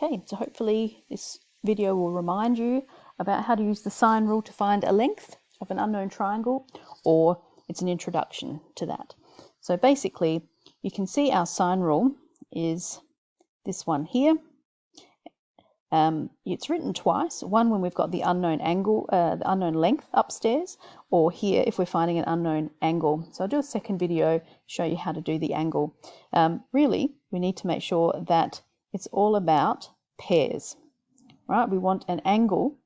Okay, so hopefully this video will remind you about how to use the sine rule to find a length of an unknown triangle, or it's an introduction to that. So basically, you can see our sine rule is this one here. It's written twice, one when we've got the unknown angle, the unknown length upstairs, or here if we're finding an unknown angle. So I'll do a second video, show you how to do the angle. Really, we need to make sure that it's all about pairs, right? We want an angle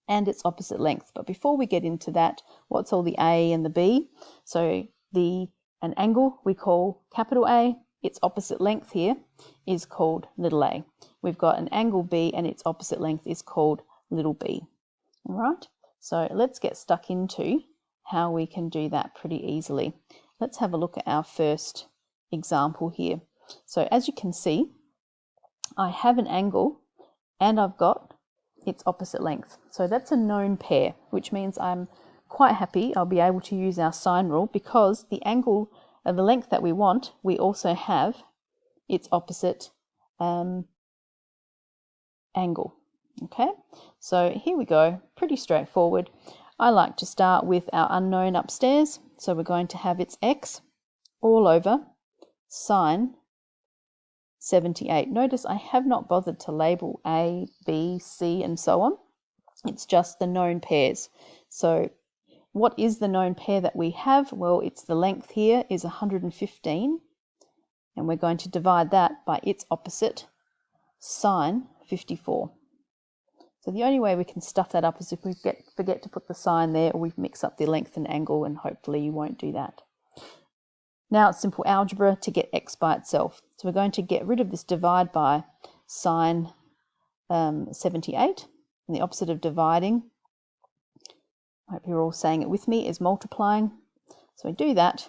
and its opposite length. But before we get into that, what's all the A and the B? So an angle we call capital A, its opposite length here is called little a. We've got an angle B and its opposite length is called little b. All right, so let's get stuck into how we can do that pretty easily. Let's have a look at our first example here. So as you can see, I have an angle and I've got its opposite length. So that's a known pair, which means I'm quite happy I'll be able to use our sine rule, because the angle the length that we want, we also have its opposite angle. Okay, so here we go, pretty straightforward. I like to start with our unknown upstairs, so we're going to have its x all over sine 78. Notice I have not bothered to label A, B, C and so on. It's just the known pairs. So what is the known pair that we have? Well, it's the length here is 115, and we're going to divide that by its opposite, sine 54. So the only way we can stuff that up is if we forget to put the sine there, or we mix up the length and angle, and hopefully you won't do that. Now it's simple algebra to get x by itself. So we're going to get rid of this divide by sine 78, and the opposite of dividing, I hope you're all saying it with me, is multiplying. So we do that.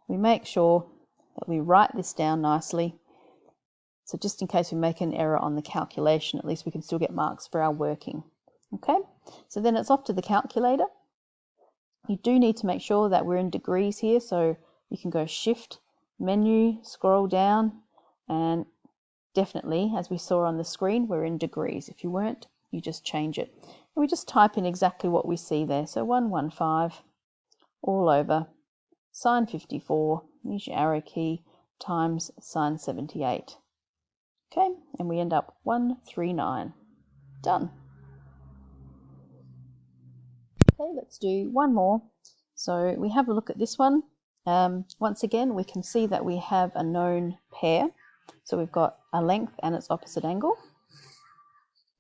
We make sure that we write this down nicely. So just in case we make an error on the calculation, at least we can still get marks for our working. Okay, so then it's off to the calculator. You do need to make sure that we're in degrees here, so you can go shift, menu, scroll down, and definitely, as we saw on the screen, we're in degrees. If you weren't, you just change it. And we just type in exactly what we see there. So 115 all over sine 54, use your arrow key, times sine 78. Okay, and we end up 139. Done. Okay, let's do one more. So we have a look at this one. Once again, we can see that we have a known pair. So we've got a length and its opposite angle.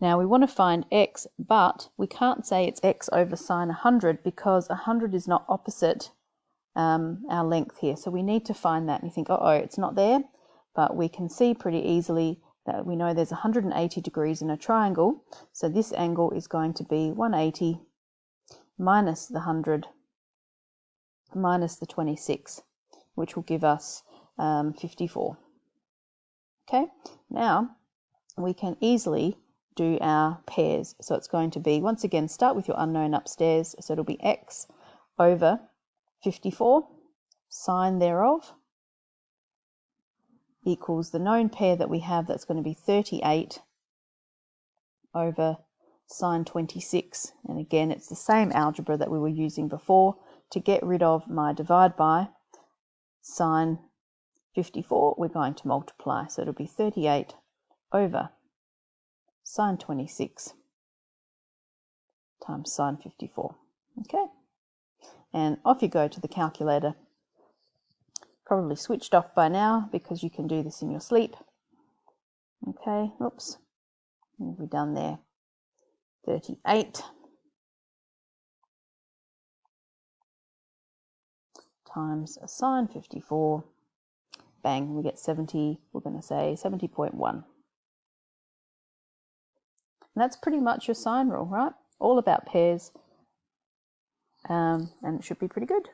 Now we want to find x, but we can't say it's x over sine 100 because 100 is not opposite our length here. So we need to find that. And you think, uh-oh, it's not there. But we can see pretty easily that we know there's 180 degrees in a triangle. So this angle is going to be 180 minus the 100 minus the 26, which will give us 54. Okay, now we can easily do our pairs. So it's going to be, once again, start with your unknown upstairs. So it'll be x over 54, sine thereof, equals the known pair that we have, that's going to be 38 over sine 26. And again, it's the same algebra that we were using before. To get rid of my divide by sine 54, we're going to multiply. So it'll be 38 over sine 26 times sine 54. Okay, and off you go to the calculator. Probably switched off by now because you can do this in your sleep. Okay, oops, what have we done there? 38 times sine 54. Bang, we get 70, we're going to say 70.1. And that's pretty much your sine rule, right? All about pairs, and it should be pretty good.